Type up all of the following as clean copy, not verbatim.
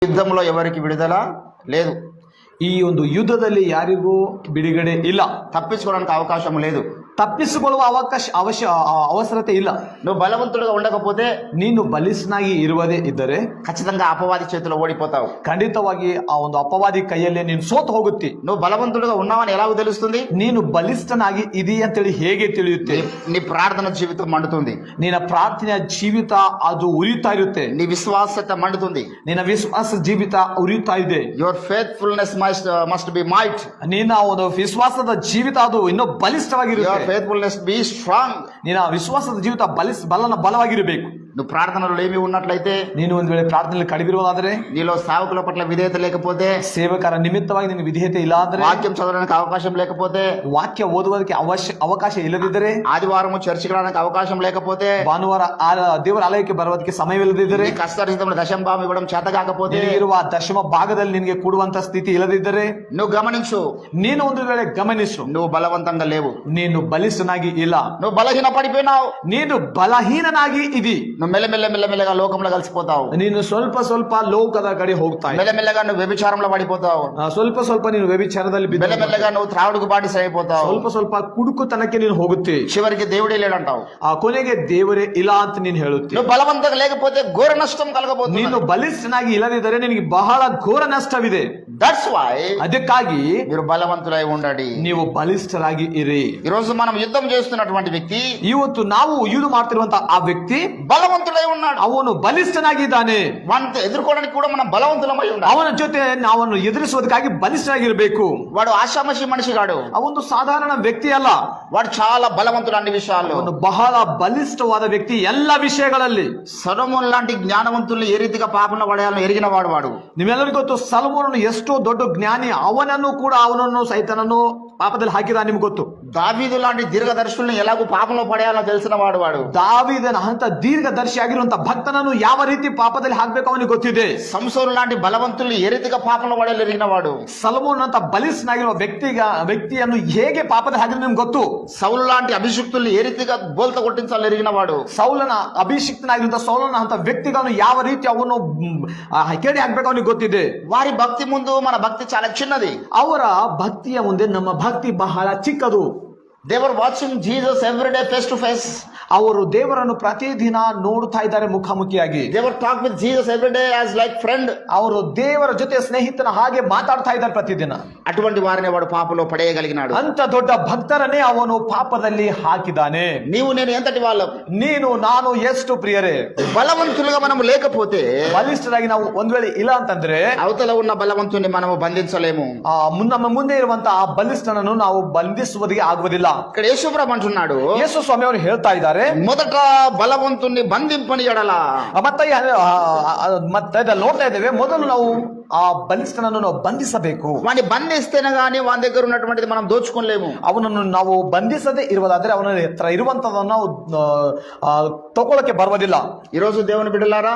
యుద్ధంలో ఎవరికి విడుదల లేదు. ಈ ಒಂದು ಯುದ್ಧದಲ್ಲಿ ಯಾರಿಗೂ ಬಿಡುಗಡೆ ಇಲ್ಲ, తప్పించుకోవడానికి అవకాశం లేదు. ತಪ್ಪಿಸಿಕೊಳ್ಳುವ ಅವಸರತೆ ಇಲ್ಲ. నువ్వు బలవంతుడుగా ఉండకపోతే ನೀನು ಬಲಿಷ್ಠನಾಗಿ ಇರುವುದೇ ಇದ್ದರೆ ఖచ్చితంగా అపవాది చేతిలో ఓడిపోతావు. ಖಂಡಿತವಾಗಿ ಆ ಒಂದು ಅಪವಾದಿ ಕೈಯಲ್ಲಿ ನೀನು ಸೋತು ಹೋಗುತ್ತಿ. నువ్వు బలవంతుడుగా ఉన్నావని ఎలాగో తెలుస్తుంది? ನೀನು ಬಲಿಷ್ಠನಾಗಿ ಇದೆಯಾ ಅಂತೇಳಿ ಹೇಗೆ ತಿಳಿಯುತ್ತೆ? నీ ప్రార్థన జీవితం మండుతుంది, ನಿನ್ನ ಪ್ರಾರ್ಥನೆಯ ಜೀವಿತ ಅದು ಉರಿಯುತ್ತಾ ಇರುತ್ತೆ, నీ విశ్వాసత మండుతుంది. ನಿನ್ನ ವಿಶ್ವಾಸ ಜೀವಿತ ಉರಿಯುತ್ತಾ ಇದೆ. Your faithfulness must be might. ನಿನ್ನ ಒಂದು ವಿಶ್ವಾಸದ ಜೀವಿತ ಅದು ಇನ್ನೂ ಬಲಿಷ್ಠವಾಗಿರುತ್ತೆ. faithfulness be strong. ನಿನ್ನ ವಿಶ್ವಾಸದ ಜೀವಿತ ಬಲವಾಗಿರಬೇಕು. నువ్వు ప్రార్థనలో ఏమి ఉన్నట్లయితే, ನೀನು ಒಂದು ವೇಳೆ ಪ್ರಾರ್ಥನೆಯಲ್ಲಿ ಕಡಿಬಿರುವುದಾದರೆ, నీలో సేవకుల పట్ల విధేయత లేకపోతే, ಸೇವಕರ ನಿಮಿತ್ತವಾಗಿ ನಿನ್ನ ವಿಧೇಯತೆ ಇಲ್ಲ ಅಂದ್ರೆ, వాక్యం చదవడానికి అవకాశం లేకపోతే, ವಾಕ್ಯ ಓದುವುದಕ್ಕೆ ಅವಕಾಶ ಇಲ್ಲದಿದ್ದರೆ, ఆదివారం చర్చికి రావడానికి అవకాశం లేకపోతే, ಭಾನುವಾರ ದೇವರ ಆಲಯಕ್ಕೆ ಬರೋದಕ್ಕೆ ಸಮಯವಿಲ್ಲದಿದ್ದರೆ, కష్టార్జితంలో దశంభాగం ఇవ్వడం చేత కాకపోతే, ಇರುವ ದಶಮ ಭಾಗದಲ್ಲಿ ನಿನಗೆ ಕೂಡುವಂತ ಸ್ಥಿತಿ ಇಲ್ಲದಿದ್ದರೆ, నువ్వు గమనించు, ನೀನು ಒಂದು ವೇಳೆ ಗಮನಿಸು, నువ్వు బలవంతంగా లేవు, ನೀನು ಬಲಿಷ್ಠನಾಗಿ ಇಲ್ಲ, నువ్వు బలహీన పడిపోయినావు, ನೀನು ಬಲಹೀನನಾಗಿ ಇದಿ. నువ్వు మెల్లమెల్లగా లోకంలో కలిసిపోతావు, ನೀನು ಸ್ವಲ್ಪ ಲೋಕದ ಕಡೆ ಹೋಗ್ತಾ, మెల్లమెల్లగా నువ్వు వ్యభిచారంలో పడిపోతావు, ಸ್ವಲ್ಪ ನೀನು ವ್ಯಭಿಚಾರದಲ್ಲಿ ಬಿದ್ದು, మెల్లమెల్లగా నువ్వు త్రాగుడుకు బానిస అయిపోతావు, ಸ್ವಲ್ಪ ಕುಡುಕುತನಕ್ಕೆ ನೀನು ಹೋಗುತ್ತೆ, చివరికి దేవుడే లేడంటావు, ಆ ಕೊನೆಗೆ ದೇವರೇ ಇಲ್ಲ ಅಂತ ನೀನು ಹೇಳುತ್ತೆ. నువ్వు బలవంతంగా లేకపోతే ఘోర నష్టం కలగబోతుంది. ನೀನು ಬಲಿಷ್ಠನಾಗಿ ಇಲ್ಲದಿದ್ದರೆ ನಿನಗೆ ಬಹಳ ಘೋರ ನಷ್ಟವಿದೆ. దట్స్ వై ಅದಕ್ಕಾಗಿ మీరు బలవంతులై ఉండండి. ನೀವು ಬಲಿಷ್ಠರಾಗಿ ಇರಿ. ఈ రోజు మనం యుద్ధం చేస్తున్నటువంటి వ్యక్తి, ಇವತ್ತು ನಾವು ಯುದ್ಧ ಮಾಡ್ತಿರುವಂತ ಆ ವ್ಯಕ್ತಿ బలవంతుడై ఉన్నాడు. ಅವನು ಬಲಿಷ್ಠನಾಗಿದ್ದಾನೆ. వాడిని ఎదుర్కోవడానికి కూడా మనం బలవంతులమై ఉండాలి. ಅವನ ಜೊತೆ ನಾವನ್ನು ಎದುರಿಸುವುದಕ್ಕಾಗಿ ಬಲಿಷ್ಠರಾಗಿರ್ಬೇಕು. వాడు ఆషామషి మనిషి కాడు, ಅವನು ಸಾಧಾರಣ ವ್ಯಕ್ತಿ ಅಲ್ಲ, వాడు చాలా బలవంతుడు అన్ని విషయాల్లో. ಅವನು ಬಹಳ ಬಲಿಷ್ಠವಾದ ವ್ಯಕ್ತಿ ಎಲ್ಲ ವಿಷಯಗಳಲ್ಲಿ. సొలొమోను లాంటి జ్ఞానవంతుల్ని ఏ రీతిగా పాపంలో పడేయాలని ఎరిగిన వాడు. ನಿಮ್ಮೆಲ್ಲರಿಗೂ ಗೊತ್ತು, ಸೊಲೊಮೋನನು ಎಷ್ಟೋ ದೊಡ್ಡ ಜ್ಞಾನಿ, ಅವನನ್ನು ಸೈತಾನನು ಪಾಪದಲ್ಲಿ ಹಾಕಿದ ನಿಮ್ಗೆ ಗೊತ್ತು. దావీదు లాంటి దీర్ఘదర్శుల్ని ఎలాగో పాపంలో పడేయాలో తెలిసిన వాడు. ದಾವೀದನ ಅಂತ ದೀರ್ಘದರ್ಶಿ ಆಗಿರುವಂತ ಭಕ್ತನನ್ನು ಯಾವ ರೀತಿ ಪಾಪದಲ್ಲಿ ಹಾಕ್ಬೇಕು ಅವನಿಗೆ ಗೊತ್ತಿದೆ. సంసోను లాంటి బలవంతుల్ని ఏ రీతిగా పాపంలో పడేయాలో ఎరిగిన వాడు. ಸೊಲೊಮೋನ್ ಅಂತ ಬಲಿಷ್ಠನಾಗಿರುವ ವ್ಯಕ್ತಿಯನ್ನು ಹೇಗೆ ಪಾಪದಲ್ಲಿ ಹಾಕಿದ್ರೆ ನಿಮ್ಗೆ ಗೊತ್ತು. సౌలు లాంటి అభిషిక్తుల్ని ఏ రీతిగా బోల్త కొట్టించాలని ఎరిగిన వాడు. ಸೌಲನ ಅಭಿಷಿಕ್ತನಾಗಿರುವಂತ ಸೌಲನ ಅಂತ ವ್ಯಕ್ತಿಗಳನ್ನು ಯಾವ ರೀತಿ ಅವನು ಕೇಳಿ ಹಾಕ್ಬೇಕು ಅವನಿಗೆ ಗೊತ್ತಿದೆ. వారి భక్తి ముందు మన భక్తి చాలా చిన్నది. ಅವರ ಭಕ್ತಿಯ ಮುಂದೆ ನಮ್ಮ ಭಕ್ತಿ ಬಹಳ ಚಿಕ್ಕದು. They were watching Jesus every day face to face. ಅವರು ದೇವರನ್ನು ಪ್ರತಿದಿನ ನೋಡ್ತಾ ಇದ್ದಾರೆ ಮುಖಾಮುಖಿಯಾಗಿ. They were talk with Jesus every day as like friend. ಅವರು ದೇವರ ಜೊತೆ ಸ್ನೇಹಿತನ ಹಾಗೆ ಮಾತಾಡ್ತಾ ಇದ್ದಾರೆ ಪ್ರತಿದಿನ. అటువంటి వారిని వాడు పాపంలో పడేయగలిగినాడు. ಅಂತ ದೊಡ್ಡ ಭಕ್ತರನ್ನೇ ಅವನು ಪಾಪದಲ್ಲಿ ಹಾಕಿದಾನೆ. నీవు నేను ఎంతటి వాళ్ళం? ನೀನು ನಾನು ಎಷ್ಟು ಪ್ರಿಯರೇ. బలవంతులుగా మనం లేకపోతే, ಬಲಿಷ್ಠರಾಗಿ ನಾವು ಒಂದ್ ವೇಳೆ ಇಲ್ಲ ಅಂತಂದ್ರೆ, అవతల ఉన్న బలవంతుని మనము బంధించలేము. ನಮ್ಮ ಮುಂದೆ ಇರುವಂತ ಆ ಬಲಿಷ್ಠನನ್ನು ನಾವು ಬಂಧಿಸುವುದಕ್ಕೆ ಆಗುವುದಿಲ್ಲ. ఇక్కడ యేసుప్రభు అంటున్నాడు, ಯೇಸು ಸ್ವಾಮಿ ಅವರು ಹೇಳ್ತಾ ಇದ್ದಾರೆ, మొదట బలవంతుని బంధింపని ఎడల. ಮತ್ತೆ ನೋಡ್ತಾ ಇದ್ದೇವೆ, ಮೊದಲು ನಾವು ಆ ಬಲಿಷ್ಠನನ್ನು ನಾವು ಬಂಧಿಸಬೇಕು. వాడిని బంధిస్తేనే గానీ వాని దగ్గర ఉన్నటువంటిది మనం దోచుకోలేము. ಅವನನ್ನು ನಾವು ಬಂಧಿಸದೇ ಇರುವುದಾದ್ರೆ ಅವನ ಹತ್ರ ಇರುವಂತದನ್ನು ನಾವು ತಗೊಳ್ಳಕ್ಕೆ ಬರುವುದಿಲ್ಲ. ఈ రోజు దేవుని బిడ్డలారా,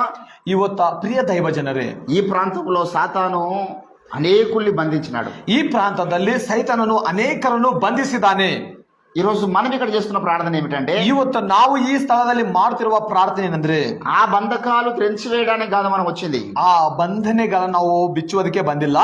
ಇವತ್ತ ಪ್ರಿಯ ದೈವ ಜನರೇ, ఈ ప్రాంతంలో సాతాను అనేకుల్ని బంధించినాడు. ಈ ಪ್ರಾಂತದಲ್ಲಿ ಸೈತಾನನು ಅನೇಕರನ್ನು ಬಂಧಿಸಿದ್ದಾನೆ. ఈ రోజు మనం ఇక్కడ చేస్తున్న ప్రార్థన ఏమిటంటే, ಇವತ್ತು ನಾವು ಈ ಸ್ಥಳದಲ್ಲಿ ಮಾಡ್ತಿರುವ ಪ್ರಾರ್ಥನೆ ಏನಂದ್ರೆ, ఆ బంధకాలు తెంచివేయడానికి కాదు మనం వచ్చింది. ಆ ಬಂಧನೆಗಳನ್ನ ನಾವು ಬಿಚ್ಚುವುದಕ್ಕೆ ಬಂದಿಲ್ಲ.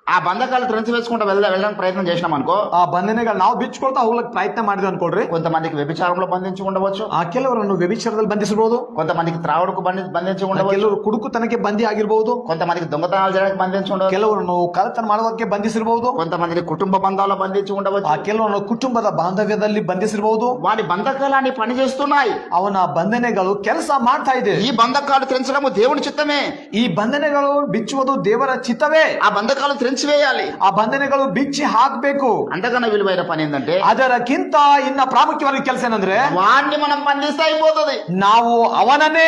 ఆ బంధకాలు త్రెంచి వేసుకుంటూ వెళ్ళడానికి ప్రయత్నం చేసినాం అనుకో, ಆ ಬಂಧನೆಗಳು ನಾವು ಬಿಚ್చుಕೊಳ್ತಾ ಹೋಗ್ಲಿಕ್ಕೆ ಪ್ರಯತ್ನ ಮಾಡಿದ್ವಿ ಅನ್ಕೊಳ್ರಿ, కొంతమందికి వ్యభిచారంలో బంధించి ఉండవచ్చు, ಆ ಕೆಲವರನ್ನು ವ್ಯಭಿಚಾರದಲ್ಲಿ ಬಂಧಿಸಬಹುದು, కొంతమందికి త్రావుడుకు బంధించి ఉండవచ్చు, ಕೆಲವರು ಕುಡುಕುತನಕ್ಕೆ ಬಂದಿ ಆಗಿರಬಹುದು, కొంతమందికి దొంగతనాలు చేయడానికి బంధించి ఉండవచ్చు, ಕೆಲವರನ್ನು ಕಳ್ಳತನ ಮಾಡೋದಕ್ಕೆ ಬಂಧಿಸಿರಬಹುದು, కొంతమందిని కుటుంబ బంధాల్లో బంధించి ఉండవచ్చు, ಆ ಕೆಲವರನ್ನು ಕುಟುಂಬದ ಬಾಂಧವ್ಯದಲ್ಲಿ ಬಂಧಿಸಿರಬಹುದು. వాడి బంధకాలన్నీ పని చేస్తున్నాయి. ಅವನ ಬಂಧನೆಗಳು ಕೆಲಸ ಮಾಡ್ತಾ ಇದೆ. ఈ బంధకాలు త్రెంచడము దేవుని చిత్తమే. ಈ ಬಂಧನೆಗಳು ಬಿಚ್ಚುವುದು ದೇವರ ಚಿತ್ತವೇ. ఆ బంధకాలు త్రెంచివేయాలి. ಆ ಬಂಧನೆಗಳು ಬಿಚ್ಚಿ ಹಾಕ್ಬೇಕು. అంతకన్నా విలువైన పని ఏంటంటే, ಅದರಕ್ಕಿಂತ ಇನ್ನ ಪ್ರಾಮುಖ್ಯವಾದ ಕೆಲಸ ಏನಂದ್ರೆ, వాడిని మనం బంధిస్తే అయిపోతుంది. ನಾವು ಅವನನ್ನೇ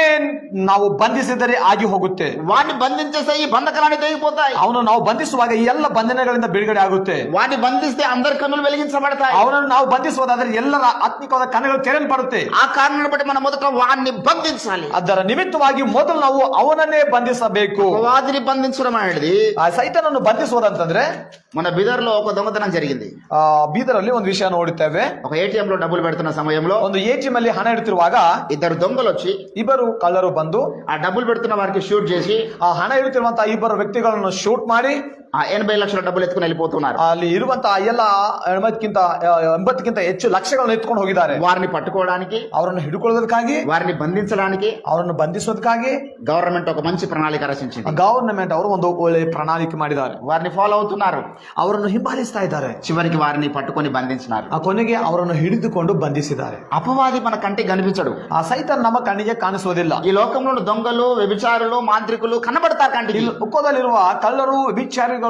ನಾವು ಬಂಧಿಸಿದರೆ ಆಗಿ ಹೋಗುತ್ತೆ. వాడిని బంధించేస్తే ఈ బంధకాలన్నీ తెగిపోతాయి. ಅವನು ನಾವು ಬಂಧಿಸುವಾಗ ಈ ಎಲ್ಲ ಬಂಧನಗಳಿಂದ ಬಿಡುಗಡೆ ಆಗುತ್ತೆ. వాడిని బంధిస్తే అందరి కన్నులు వెలిగించబడతాయి. ಅವನನ್ನು ನಾವು ಬಂಧಿಸುವುದಾದ್ರೆ ಎಲ್ಲರ ಆತ್ಮಿಕವಾದ ಕಣ್ಣುಗಳು ತೆರೆಯಲ್ಪಡುತ್ತೆ. ఆ కారణాన్ని బట్టి మనం మొదట వాడిని బంధించాలి. ಅದರ ನಿಮಿತ್ತವಾಗಿ ಮೊದಲು ನಾವು ಅವನನ್ನೇ ಬಂಧಿಸಬೇಕು. వాదిని బంధించడం అనేది ಆ ಸೈತಾನನ್ನು ಬಂಧಿಸುವ ಬಂಧಿಸುವುದಂತಂದ್ರೆ మన బిదర్లో ఒక దొంగతనం జరిగింది. ಬೀದರಲ್ಲಿ ಒಂದು ವಿಷಯ ನೋಡುತ್ತೇವೆ. ఒక ఏటీఎం లో డబ్బులు పెడుతున్న సమయంలో ಒಂದು ATM ಅಲ್ಲಿ ಹಣ ಇಡ್ತಿರುವಾಗ ఇద్దరు దొంగలు వచ్చి ಇಬ್ಬರು ಕಳ್ಳರು ಬಂದು ఆ డబ్బులు పెడుతున్న వారికి షూట్ చేసి ಆ ಹಣ ಇಡುತ್ತಿರುವಂತಹ ಇಬ್ಬರು ವ್ಯಕ್ತಿಗಳನ್ನು ಶೂಟ್ ಮಾಡಿ ఆ 80 లక్షల డబ్బులు ఎత్తుకుని వెళ్ళిపోతున్నారు. ಅಲ್ಲಿ ಇರುವಂತಹ ಎಲ್ಲ 80ಕ್ಕಿಂತ ಹೆಚ್ಚು ಲಕ್ಷಗಳನ್ನು ಎತ್ಕೊಂಡು ಹೋಗಿದ್ದಾರೆ. వారిని పట్టుకోవడానికి, ಅವರನ್ನು ಹಿಡ್ಕೊಳ್ಳೋದಕ್ಕಾಗಿ, వారిని బంధించడానికి ಅವರನ್ನು ಬಂಧಿಸೋದಕ್ಕಾಗಿ గవర్నమెంట్ ఒక మంచి ప్రణాళిక రచించింది. ಗವರ್ನಮೆಂಟ್ ಅವರು ಒಂದು ಒಳ್ಳೆ ಪ್ರಣಾಳಿಕೆ ಮಾಡಿದ್ದಾರೆ. వారిని ఫాలో అవుతున్నారు. ಅವರನ್ನು ಹಿಂಬಾಲಿಸ್ತಾ ಇದ್ದಾರೆ. చివరికి వారిని పట్టుకొని బంధించినారు. ಆ ಕೊನೆಗೆ ಅವರನ್ನು ಹಿಡಿದುಕೊಂಡು ಬಂಧಿಸಿದ್ದಾರೆ. అపవాది మన కంటికి కనిపించడు. ಆ ಸೈತಾನ್ ನಮ್ಮ ಕಣ್ಣಿಗೆ ಕಾಣಿಸುವುದಿಲ್ಲ. ఈ లోకంలో దొంగలు, వ్యభిచారులు, మాంత్రికులు కనబడతారు కంటికి. ಲೋಕದಲ್ಲಿರುವ ಕಳ್ಳರು, ವಿಚಾರಿಗಳು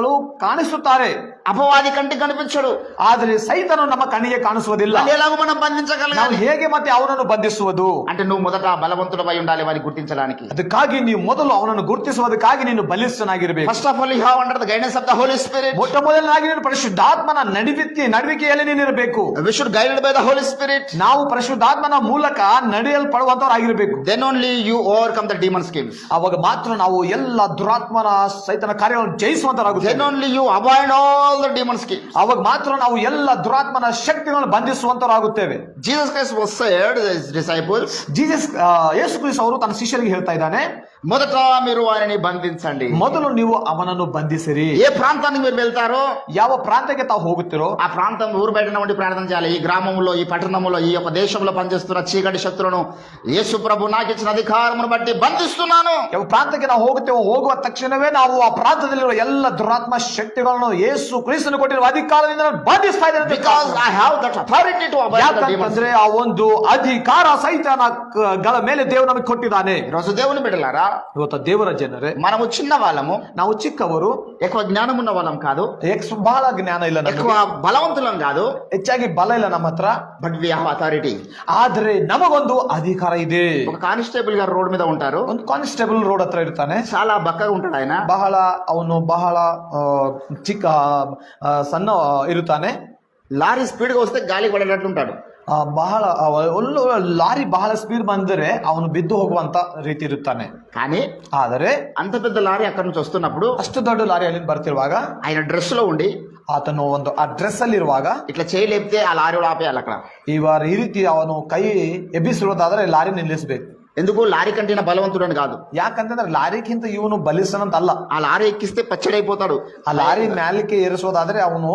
ಕಾಣಿಸುತ್ತಾರೆ. అపవాది కంటికి కనిపించడు. ಆದರೆ ಸೈತಾನು ನಮ್ಮ ಕಣ್ಣಿಗೆ ಕಾಣಿಸುವುದಿಲ್ಲ. ఎలాగో మనం బంధించగలం. ನಾವು ಹೇಗೆ ಮತ್ತೆ ಅವನನ್ನು ಬಂಧಿಸುವುದು? అంటే నువ్వు మొదట బలవంతుడవై ఉండాలి వారిని గుర్తించడానికి. ಅದಕ್ಕಾಗಿ ನೀವು ಮೊದಲು ಅವನನ್ನು ಗುರುತಿಸುವುದಕ್ಕಾಗಿ ನೀನು ಬಲಿಷ್ಠನಾಗಿರಬೇಕು. First of all you have under the guidance of the holy spirit. ಮೊಟ್ಟ ಮೊದಲನಾಗಿ ನೀನು ಪರಿಶುದ್ಧಾತ್ಮನ ನಡುವಿಕೆಯಲ್ಲಿ ನೀನು ಇರಬೇಕು. We should guided by the holy spirit. ನಾವು ಪರಿಶುದ್ಧಾತ್ಮನ ಮೂಲಕ ನಡೆಯಲ್ಪಡುವಂತವರಾಗಿರಬೇಕು. Then only you overcome the demon schemes. ಅವಾಗ ಮಾತ್ರ ನಾವು ಎಲ್ಲ ದುರಾತ್ಮನ ಸೈತನ ಕಾರ್ಯಗಳನ್ನು ಜಯಿಸುವಂತರಾಗುತ್ತೇವೆ. Then only you avoid all the demon schemes. ಅವಾಗ ಮಾತ್ರ ನಾವು ಎಲ್ಲ ದುರಾತ್ಮನ ಶಕ್ತಿಗಳನ್ನು ಬಂಧಿಸುವಂತರಾಗುತ್ತೇವೆ. Jesus Christ was said to his disciples. Yesu Kristha ಅವರು ತನ್ನ ಶಿಷ್ಯರಿಗೆ ಹೇಳ್ತಾ ಇದ್ದಾನೆ, మొదట మీరు వారిని బంధించండి. ಮೊದಲು ನೀವು ಅವನನ್ನು ಬಂಧಿಸಿರಿ. ఏ ప్రాంతానికి మీరు వెళ్తారో, ಯಾವ ప్రాంతానికి ತಾವು ಹೋಗುತ್ತೀರೋ ఆ ప్రాంతం ఊరు బయటన ఉండి ప్రార్థన చేయాలి. ఈ గ్రామంలో, ఈ పట్టణంలో, ఈ యొక్క దేశంలో పనిచేస్తున్న చీకటి శక్తులను యేసు ప్రభు నాకు ఇచ్చిన అధికారమును బట్టి బంధిస్తున్నాను. ಯಾವ ಪ್ರಾಂತಕ್ಕೆ ನಾವು ಹೋಗುತ್ತೇವೋ ಹೋಗುವ ತಕ್ಷಣವೇ ನಾವು ಆ ಪ್ರಾಂತದಲ್ಲಿರುವ ಎಲ್ಲ ದುರಾತ್ಮ ಶಕ್ತಿಗಳನ್ನು ಯೇಸು ಕ್ರಿಸ್ತನು ಕೊಟ್ಟಿರುವ ಅಧಿಕಾರದಿಂದ ಬಂಧಿಸ್ತಾ ಇದ್ದೇನೆ. Because I have that authority to abide the demons. ಯಾಕಂದ್ರೆ ಆ ಒಂದು ಅಧಿಕಾರ ಸೈತಾನಗಳ ಮೇಲೆ ದೇವರು ನಮಗೆ ಕೊಟ್ಟಿದ್ದಾನೆ. ఈరోజు దేవుని బిడ్డలారా, ಇವತ್ತು ದೇವರ ಜನರೇ, మనము చిన్న వాళ్ళము, ನಾವು ಚಿಕ್ಕವರು, ఎక్కువ జ్ఞానం ఉన్న వాళ్ళం కాదు, ಬಹಳ ಜ್ಞಾನ ಇಲ್ಲ, ఎక్కువ బలవంతులం కాదు, ಹೆಚ್ಚಾಗಿ ಬಲ ಇಲ್ಲ ನಮ್ಮ ಹತ್ರ. But we have authority. ಆದ್ರೆ ನಮಗೊಂದು ಅಧಿಕಾರ ಇದೆ. ఒక కానిస్టేబుల్ గారు రోడ్ మీద ఉంటారు. ಒಂದು ಕಾನ್ಸ್ಟೇಬಲ್ ರೋಡ್ ಹತ್ರ ಇರ್ತಾನೆ. చాలా బక్కగా ఉంటాడు ఆయన. ಅವನು ಬಹಳ ಚಿಕ್ಕ ಸಣ್ಣ ಇರುತ್ತಾನೆ. లారీ స్పీడ్ గా వస్తే గాలి పడేటట్లు ఉంటాడు. ಬಹಳ ಲಾರಿ ಬಹಳ ಸ್ಪೀಡ್ ಬಂದರೆ ಅವನು ಬಿದ್ದು ಹೋಗುವಂತ ರೀತಿ ಇರುತ್ತಾನೆ. కానీ ಆದರೆ అంత పెద్ద లారీ అక్కడి నుంచి వస్తున్నప్పుడు, ಅಷ್ಟು ದೊಡ್ಡ ಲಾರಿ ಅಲ್ಲಿ ಬರ್ತಿರುವಾಗ, ఆయన డ్రెస్ లో ఉండి ಆತನು ಒಂದು ಆ ಡ್ರೆಸ್ ಅಲ್ಲಿ ಇರುವಾಗ ఇట్లా చేయలేపితే ఆ లారీ ఆపేయాలి అక్కడ. ಈ ರೀತಿ ಅವನು ಕೈ ಎಬ್ಬಿಸಿರುವುದಾದ್ರೆ ಲಾರಿ ನಿಲ್ಲಿಸಬೇಕು. ఎందుకు? లారీ కంటే బలవంతుడని కాదు. ಯಾಕಂತಂದ್ರೆ ಲಾರಿಗಿಂತ ಇವನು ಬಲಿಷ್ಠನಂತ ಅಲ್ಲ. ఆ లారీ ఎక్కిస్తే పచ్చడైపోతాడు. ಆ ಲಾರಿ ಮ್ಯಾಲಿಕ್ಕೆ ಏರಿಸೋದಾದ್ರೆ ಅವನು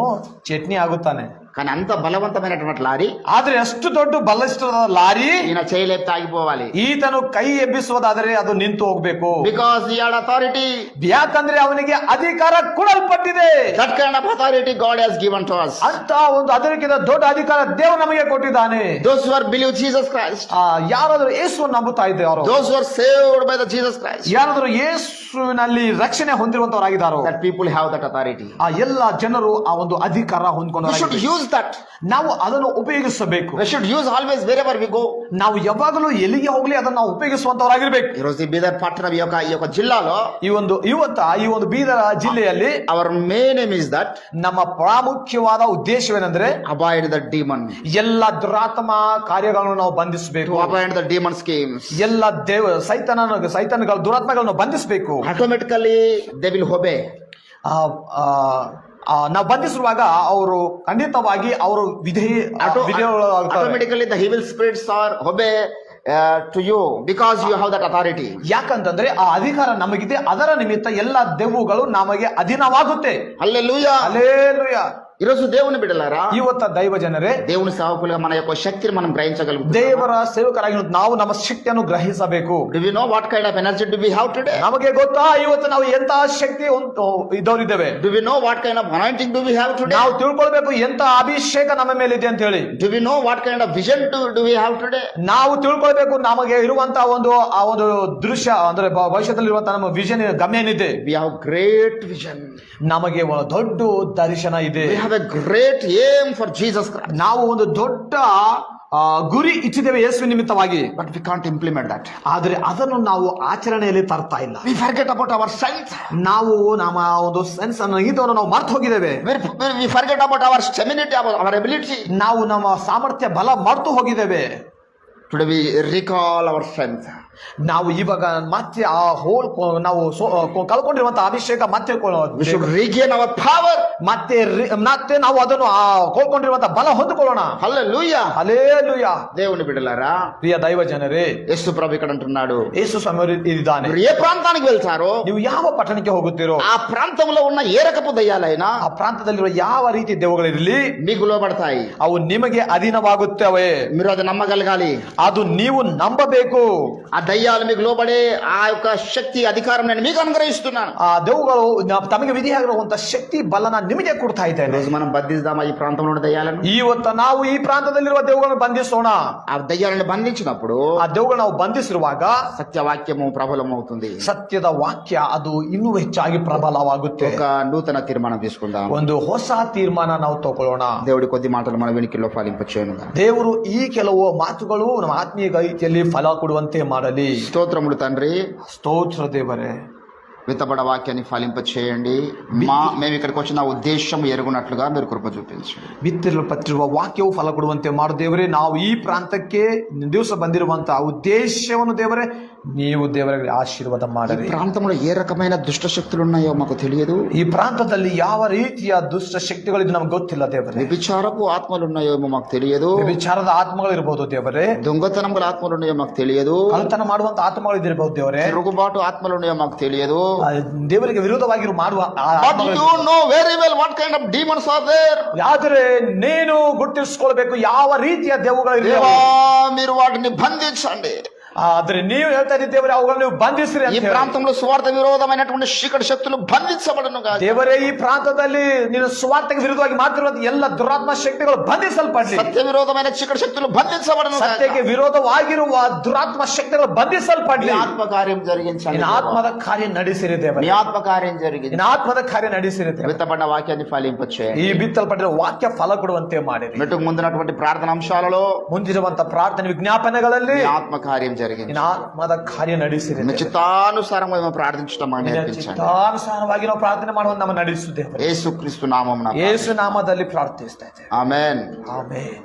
ಚಟ್ನಿ ಆಗುತ್ತಾನೆ. కానీ అంత బలవంతమైనటువంటి లారీ, ಆದ್ರೆ ಅಷ್ಟು ದೊಡ್ಡ ಬಲಿಷ್ಠದ ಲಾರಿ ఈయన చేయలేపితే ఆగిపోవాలి. ಈತನು ಕೈ ಎಬ್ಬಿಸುವುದಾದರೆ ಅದು ನಿಂತು ಹೋಗ್ಬೇಕು. Because he had authority. ಯಾಕಂದ್ರೆ ಅವನಿಗೆ ಅಧಿಕಾರ ಕೊಡಲ್ಪಟ್ಟಿದೆ. That kind of authority God has given to us. ಅಂತ ಒಂದು ಅದಕ್ಕಿಂತ ದೊಡ್ಡ ಅಧಿಕಾರ ದೇವರು ನಮಗೆ ಕೊಟ್ಟಿದ್ದಾನೆ. those who are believe Jesus Christ, ಯಾರಾದರೂ ಯೇಸುವನ್ನು ನಂಬುತ್ತಾ ಇದ್ದಾರೋ, those who are saved by the Jesus Christ, ಯಾರಾದರೂ ಯೇಸುವಿನಲ್ಲಿ ರಕ್ಷಣೆ ಹೊಂದಿರುವಂತವರಾಗಿದ್ದಾರೋ, that people have that authority. ಆ ಎಲ್ಲ ಜನರು ಆ ಒಂದು ಅಧಿಕಾರ ಹೊಂದಿಕೊಂಡು we should use that. ನಾವು ಅದನ್ನು ಉಪಯೋಗಿಸಬೇಕು. we should use always wherever we go. ನಾವು ಯಾವಾಗಲೂ ಎಲ್ಲಿಗೆ ಹೋಗ್ಲಿ ಅದನ್ನು ನಾವು ಉಪಯೋಗಿಸುವಂತವರಾಗಿರ್ಬೇಕು. ಈ రోజు ಬೀದರ್ ಪಟ್ಟಣ ಈ యొక్క ಜಿಲ್ಲಾలో ಈ ಒಂದು ಬೀದರ್ ಜಿಲ್ಲೆಯಲ್ಲಿ our main aim is that, ನಮ್ಮ ಪ್ರಾಮುಖ್ಯವಾದ ಉದ್ದೇಶವೇನೆಂದ್ರೆ abide the demon. ಎಲ್ಲ ದುರಾತ್ಮ ಕಾರ್ಯಗಳನ್ನು ನಾವು ಬಂಧಿಸಬೇಕು. to abide the demon schemes. ಎಲ್ಲ ಸೈತಾನಗಳ ದುರಾತ್ಮಗಳನ್ನು ಬಂಧಿಸಬೇಕು. automatically they will obey. ನಾವು ಬಂಧಿಸುವಾಗ ಅವರು ಖಂಡಿತವಾಗಿ ಅವರು automatically the evil spirits are obey to you because you have that authority. ಯಾಕಂತಂದ್ರೆ ಆ ಅಧಿಕಾರ ನಮಗಿದೆ, ಅದರ ನಿಮಿತ್ತ ಎಲ್ಲ ದೆವ್ವಗಳು ನಮಗೆ ಅಧೀನವಾಗುತ್ತೆ. Hallelujah, hallelujah. ఈరోజు దేవుని బిడ్డలారా, ಇವತ್ತ ದೈವ ಜನರೇ, దేవుని సేవకులుగా మన యొక్క శక్తిని మనం గ్రహించగలుగుతాం. ದೇವರ ಸೇವಕರಾಗಿ ನಾವು ನಮ್ಮ ಶಕ್ತಿಯನ್ನು ಗ್ರಹಿಸಬೇಕು. Do we know what kind of energy do we have today? ನಮಗೆ ಗೊತ್ತಾ ಇವತ್ತು ನಾವು ಎಂತ ಶಕ್ತಿ ಇದ್ದವರಿದ್ದೇವೆ? Do we know what kind of anointing do we have today? ನಾವು ತಿಳ್ಕೊಳ್ಬೇಕು ಎಂತ ಅಭಿಷೇಕ ನಮ್ಮ ಮೇಲೆ ಇದೆ ಅಂತ ಹೇಳಿ. Do we know what kind of vision do we have today? ನಾವು ತಿಳ್ಕೊಳ್ಬೇಕು ನಮಗೆ ಇರುವಂತಹ ಒಂದು ದೃಶ್ಯ ಅಂದ್ರೆ ಭವಿಷ್ಯದಲ್ಲಿ ಇರುವಂತಹ ನಮ್ಮ ವಿಷನ್ ಗಮ್ಯ ಏನಿದೆ. We have great vision. ನಮಗೆ ಒಂದು ದೊಡ್ಡ ದರ್ಶನ ಇದೆ. We have a great aim for Jesus Christ. ನಾವು ಒಂದು ದೊಡ್ಡ ಗುರಿ ಇಚ್ಛಿದ್ದೇವೆ ಯೇಸುವಿನ ನಿಮಿತ್ತವಾಗಿ. But we can't implement that. ಆದರೆ ಅದನ್ನು ನಾವು ಆಚರಣೆಯಲ್ಲಿ ತರ್ತಾ ಇಲ್ಲ. We forget about our sense. ನಾವು ನಮ್ಮ ಒಂದು ಸೆನ್ಸ್ ಅನ್ನು ಇದನ್ನು ನಾವು ಮರ್ತು ಹೋಗಿದ್ದೇವೆ. We forget about our stamina, our ability. ನಾವು ನಮ್ಮ ಸಾಮರ್ಥ್ಯ ಬಲ ಮರ್ತು ಹೋಗಿದ್ದೇವೆ. Today we recall our strength. ನಾವು ಇವಾಗ ಮತ್ತೆ ಆ ನಾವು ಕಳ್ಕೊಂಡಿರುವಂತಹ ಅಭಿಷೇಕ ಮತ್ತೆ We should regain our power. ಮತ್ತೆ ನಾವು ಅದನ್ನು ಕೋಲ್ಕೊಂಡಿರುವಂತಹ ಬಲ ಹೊಂದಿಕೊಳ್ಳೋಣ. Hallelujah. ಹಲ್ಲೆಲೂಯಾ. దేవుని బిడ్డలారా, ಪ್ರಿಯ దైవ ಜನರೇ, యేసు ప్రభు ఇక్కడ అంటున్నాడు, ಯೇಸು ಸ್ವಾಮಿ ಇದ್ದಾನೆ. మీరు ఏ ప్రాంతానికి వెళ్తారో ನೀವು ಯಾವ ಪಟ್ಟಣಕ್ಕೆ ಹೋಗುತ್ತೀರೋ ఆ ప్రాంతంలో ఉన్న ఏ రకపు దయ్యాలైనా ಆ ప్రాంತದಲ್ಲಿರುವ ಯಾವ ರೀತಿ ದೆವ್ವಗಳಿರಲಿ మీకు లోబడతాయి. ಅವು ನಿಮಗೆ ಅಧೀನವಾಗುತ್ತವೆ. మీరు అది నమ్మగలగాలి. ಅದು ನೀವು ನಂಬಬೇಕು. ఆ దయ్యాలు మీకు లోబడే ఆ యొక్క శక్తి అధికారం నేను మీకు అనుగ్రహిస్తున్నాను. ಆ ದೆವ್ವಗಳು ತಮಗೆ ವಿಧಿಯಾಗಿರುವಂತ ಶಕ್ತಿ ಬಲನ ನಿಮಗೆ ಕೊಡ್ತಾ ಇದ್ದೇನೆ. రోజు మనం బంధిద్దామా ఈ ప్రాంతంలో ఉన్న దయ్యాలను? ಇವತ್ತು ನಾವು ಈ ಪ್ರಾಂತದಲ್ಲಿರುವ ದೆವ್ವಗಳನ್ನು ಬಂಧಿಸೋಣ. ఆ దయ్యాలను బంధించినప్పుడు ಆ ದೆವ್ವಗಳನ್ನು ನಾವು ಬಂಧಿಸಿರುವಾಗ సత్యవాక్యము ప్రబలమవుతుంది. ಸತ್ಯದ ವಾಕ್ಯ ಅದು ಇನ್ನೂ ಹೆಚ್ಚಾಗಿ ಪ್ರಬಲವಾಗುತ್ತೆ. ఒక నూతన తీర్మానం తీసుకుందాం. ಒಂದು ಹೊಸ ತೀರ್ಮಾನ ನಾವು ತಗೊಳ್ಳೋಣ. దేవుడి కొద్ది మాటలు మన వెనుకల్లో ఫలింపచేయను. ದೇವರು ಈ ಕೆಲವು ಮಾತುಗಳು ನಮ್ಮ ಆತ್ಮೀಯ ರೀತಿಯಲ್ಲಿ ಫಲ ಕೊಡುವಂತೆ ಮಾಡಲಿ. స్తోత్రములు తండ్రి. ಸ್ತೋತ್ರ ದೇವರೇ, విత్తబడ వాక్యాన్ని ఫలింపచేయండి. మేము ఇక్కడికి వచ్చిన ఉద్దేశం ఎరుగునట్లుగా మీరు కృప చూపించండి. ಬಿತ್ತಿರಲ್ಪಟ್ಟಿರುವ ವಾಕ್ಯವು ಫಲ ಕೊಡುವಂತೆ ಮಾಡು ದೇವರೇ. ನಾವು ಈ ಪ್ರಾಂತಕ್ಕೆ ದಿವಸ ಬಂದಿರುವಂತಹ ಉದ್ದೇಶವನ್ನು ದೇವರೇ ನೀವು ದೇವರಿಗೆ ಆಶೀರ್ವಾದ ಮಾಡಿ. ప్రాంతంలో ఏ రకమైన దుష్ట శక్తులు ఉన్నాయో మాకు తెలియదు. ಈ ಪ್ರಾಂತದಲ್ಲಿ ಯಾವ ರೀತಿಯ ದುಷ್ಟ ಶಕ್ತಿಗಳಿದ್ದು ನಮ್ಗೆ ಗೊತ್ತಿಲ್ಲ ದೇವರೇ. వ్యభిచారపు ఆత్మలు ఉన్నాయో మాకు తెలియదు. ವಿಚಾರದ ಆತ್ಮಗಳಿರ್ಬೋದು ದೇವರೇ. దొంగతనముల ఆత్మలు ఉన్నాయో మాకు తెలియదు. ಕಳ್ಳತನ ಮಾಡುವಂತ ಆತ್ಮಗಳಿದ್ದಿರಬಹುದು ದೇವರೇ. తిరుగుబాటు ఆత్మలు ఉన్నాయో మాకు తెలియదు. ದೇವರಿಗೆ ವಿರೋಧವಾಗಿ ಮಾಡುವ ಆದ್ರೆ ನೀನು ಗುರುತಿಸಿಕೊಳ್ಬೇಕು ಯಾವ ರೀತಿಯ ದೆವ್ವಗಳು మీరు వాటిని బంధించండి. ಆದ್ರೆ ನೀವು ಹೇಳ್ತಾ ಇದ್ದೇವೆ ಅವುಗಳನ್ನು ನೀವು ಬಂಧಿಸ್ರಿ. ಈ ಪ್ರಾಂతంలో ಸ್ವಾರ್ಥ ವಿರೋಧమైనటువంటి ಚೀಕటి ಶಕ್తులు బంధించబడును గాక. ದೇವರೇ, ಈ ಪ್ರಾಂತದಲ್ಲಿ ನೀನು ಸ್ವಾರ್ಥಕ್ಕೆ ವಿರುದ್ಧವಾಗಿ ಮಾಡ್ತಿರುವಂತ ಎಲ್ಲ ದುರಾತ್ಮ ಶಕ್ತಿಗಳು ಬಂಧಿಸಲ್ಪಡಲಿ. ಸತ್ಯ ವಿರೋಧమైన ಚೀಕటి ಶಕ್తులు బంధించబడును గాక. ಸತ್ಯಕ್ಕೆ ವಿರೋಧವಾಗಿರುವ ದುರಾತ್ಮ ಶಕ್ತಿಗಳು ಬಂಧಿಸಲ್ಪಡಲಿ. ಆತ್ಮ ಕಾರ್ಯ జరిగించండి. ಆತ್ಮದ ಕಾರ್ಯ ನಡೆಸಿರಿ ದೇವರೇ. నీ ఆత్మ కార్యం జరిగింది. ಆತ್ಮದ ಕಾರ್ಯ ನಡೆಸಿರಿ ದೇವರೇ. విత్తబడ్డ వాక్యాన్ని ఫలింపచేయండి. ಈ ಬಿತ್ತಲ್ಪಟ್ಟಿರುವ ವಾಕ್ಯ ಫಲ ಕೊಡುವಂತೆ ಮಾಡಿರಿ. మెట్టుకు ముందున్నటువంటి ప్రార్థన అంశాలలో ಮುಂದಿರುವಂತ ಪ್ರಾರ್ಥನೆ ವಿಜ್ಞಾಪನೆಗಳಲ್ಲಿ ఆత్మ కార్యం జరిగింది. ಆತ್ಮದ ಕಾರ್ಯ ನಡೆಸಿರಿ. చిత్తానుసారంగా మేము ప్రార్థించడం నేర్పించండి. ಚಿತ್ತಾನುಸಾರವಾಗಿ ನಾವು ಪ್ರಾರ್ಥನೆ ಮಾಡುವಂತ ನಮ್ಮ ನಡೆಸುತ್ತೇವೆ. యేసుక్రీస్తు నామమున ಯೇಸು ನಾಮದಲ್ಲಿ ಪ್ರಾರ್ಥಿಸ್ತಾ ಇದ್ದೇವೆ. ಆಮೆನ್. ಆಮೆನ್.